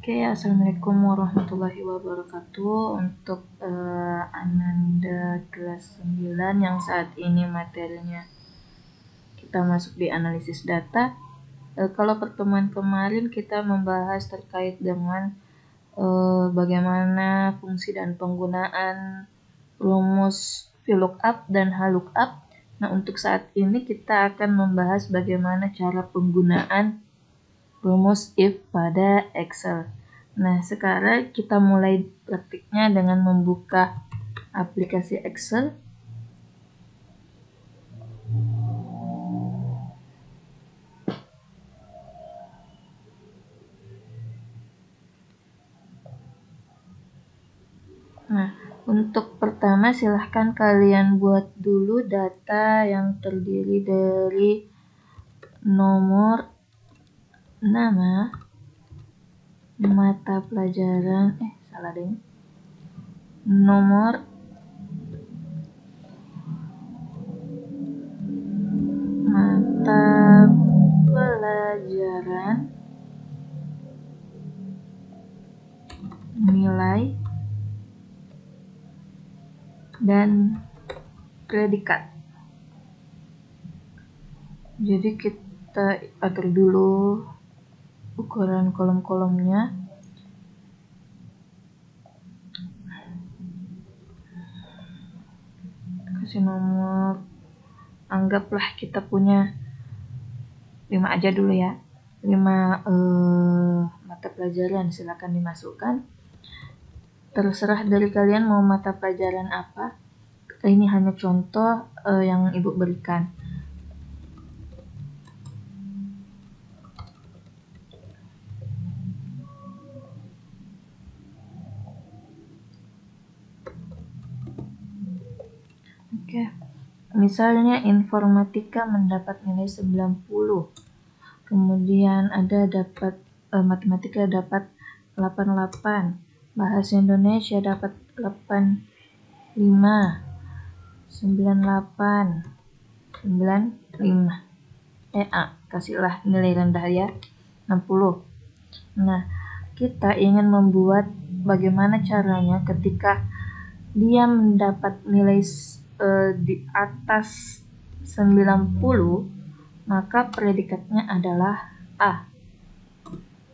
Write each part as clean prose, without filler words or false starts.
Oke, assalamualaikum warahmatullahi wabarakatuh. Untuk Ananda kelas 9 yang saat ini materinya kita masuk di analisis data. Kalau pertemuan kemarin kita membahas terkait dengan bagaimana fungsi dan penggunaan rumus VLOOKUP dan HLOOKUP. Nah, untuk saat ini kita akan membahas bagaimana cara penggunaan rumus if pada Excel. Nah, sekarang kita mulai praktiknya dengan membuka aplikasi Excel. Nah, untuk pertama silahkan kalian buat dulu data yang terdiri dari nomor, nama, mata pelajaran, nomor, mata pelajaran, nilai, dan predikat. Jadi kita atur dulu ukuran kolom-kolomnya. Kasih nomor, anggaplah kita punya 5 aja dulu ya. 5 mata pelajaran, silakan dimasukkan. Terserah dari kalian mau mata pelajaran apa. Ini hanya contoh yang ibu berikan. Oke. Misalnya informatika mendapat nilai 90. Kemudian ada dapat matematika dapat 88. Bahasa Indonesia dapat 85. 98. 95. Kasihlah nilai rendah ya, 60. Nah, kita ingin membuat bagaimana caranya ketika dia mendapat nilai di atas 90, maka predikatnya adalah A.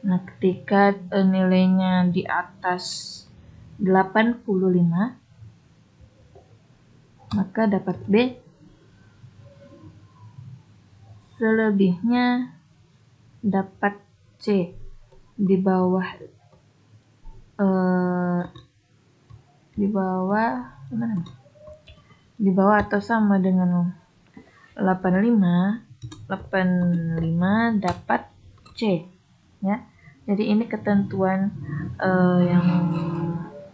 Nah, ketika nilainya di atas 85, maka dapat B. Selebihnya dapat C. Di bawah atau sama dengan 85 dapat C ya. Jadi ini ketentuan yang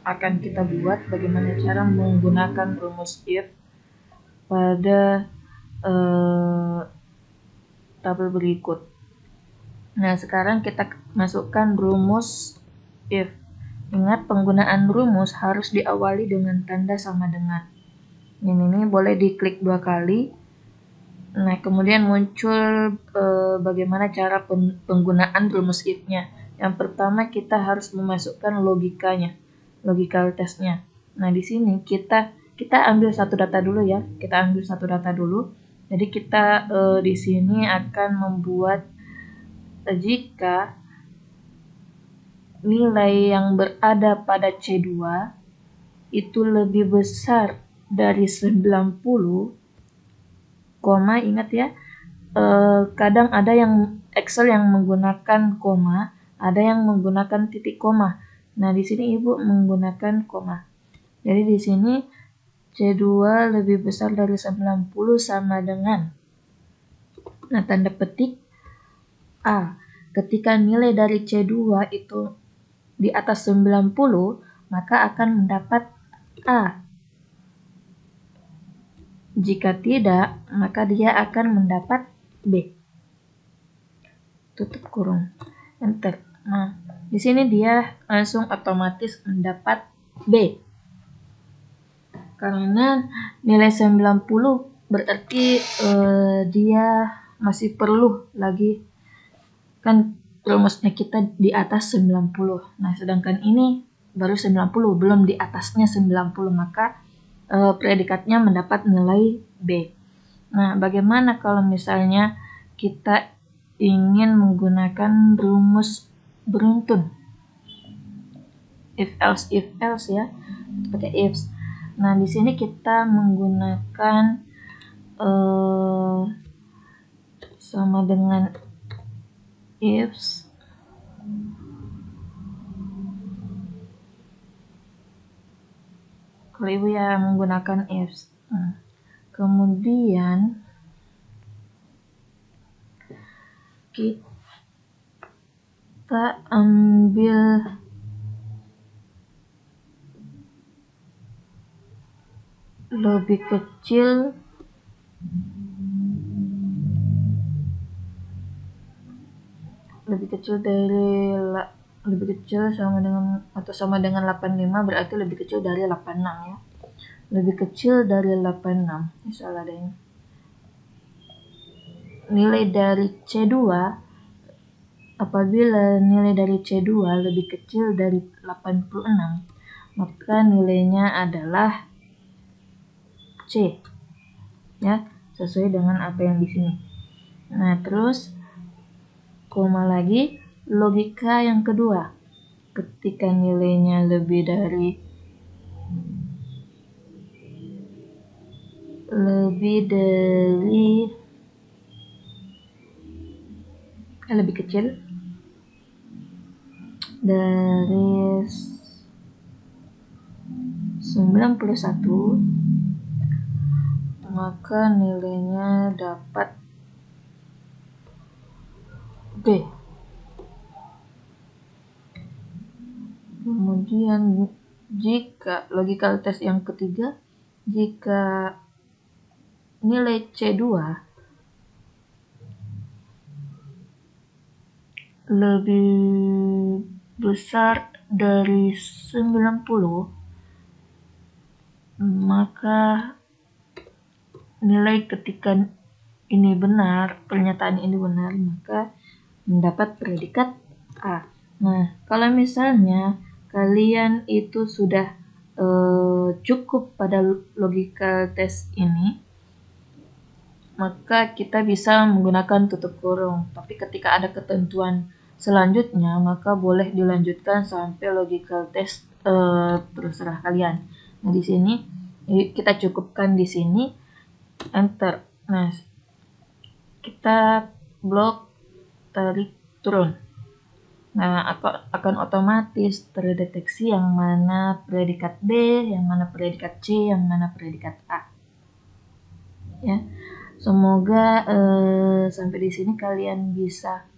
akan kita buat bagaimana cara menggunakan rumus if pada tabel berikut. Nah, sekarang kita masukkan rumus if. Ingat, penggunaan rumus harus diawali dengan tanda sama dengan. Ini boleh diklik 2 kali. Nah, kemudian muncul bagaimana cara penggunaan rumus if-nya. Yang pertama kita harus memasukkan logikanya, logical test-nya. Nah, di sini kita ambil satu data dulu ya. Jadi kita di sini akan membuat jika nilai yang berada pada C2 itu lebih besar dari 90, koma, ingat ya, kadang ada yang Excel yang menggunakan koma, ada yang menggunakan titik koma. Nah, di sini ibu menggunakan koma. Jadi di sini C2 lebih besar dari 90 sama dengan, nah, tanda petik A. Ketika nilai dari C2 itu di atas 90, maka akan mendapat A. Jika tidak, maka dia akan mendapat B. Tutup kurung, enter. Nah, di sini dia langsung otomatis mendapat B. Karena nilai 90 berarti dia masih perlu lagi, kan rumusnya kita di atas 90. Nah, sedangkan ini baru 90, belum di atasnya 90, maka predikatnya mendapat nilai B. Nah, bagaimana kalau misalnya kita ingin menggunakan rumus beruntun? If else ya, pakai ifs. Nah, di sini kita menggunakan sama dengan ifs kalau ibu ya menggunakan ifs. Kemudian kita ambil lebih kecil sama dengan atau sama dengan 85, berarti lebih kecil dari 86 ya. Lebih kecil dari 86. Ini salah deh. Nilai dari C2, apabila nilai dari C2 lebih kecil dari 86, maka nilainya adalah C. Ya, sesuai dengan apa yang di sini. Nah, terus koma lagi, logika yang kedua. Ketika nilainya lebih kecil dari 91, maka nilainya dapat B. Kemudian jika logical test yang ketiga, jika nilai C2 lebih besar dari 90, maka nilai ketika ini benar, pernyataan ini benar, maka mendapat predikat A. Nah, kalau misalnya kalian itu sudah cukup pada logical test ini, maka kita bisa menggunakan tutup kurung. Tapi ketika ada ketentuan selanjutnya, maka boleh dilanjutkan sampai logical test terserah kalian. Nah, di sini kita cukupkan di sini, enter. Nah, kita blok, tarik, turun. Nah, akan otomatis terdeteksi yang mana predikat B, yang mana predikat C, yang mana predikat A. Ya, semoga sampai di sini kalian bisa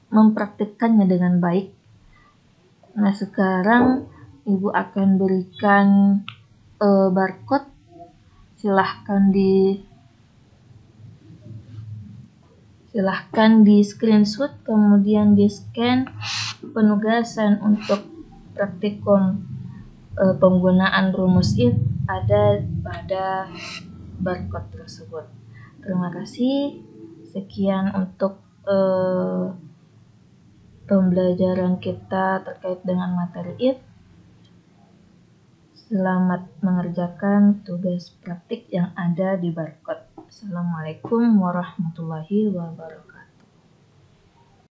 mempraktikkannya dengan baik. Nah, sekarang ibu akan berikan barcode. Silahkan di screenshot, kemudian di scan. Penugasan untuk praktikum penggunaan rumus if ada pada barcode tersebut. Terima kasih. Sekian untuk pembelajaran kita terkait dengan materi if. Selamat mengerjakan tugas praktik yang ada di barcode. Assalamualaikum warahmatullahi wabarakatuh.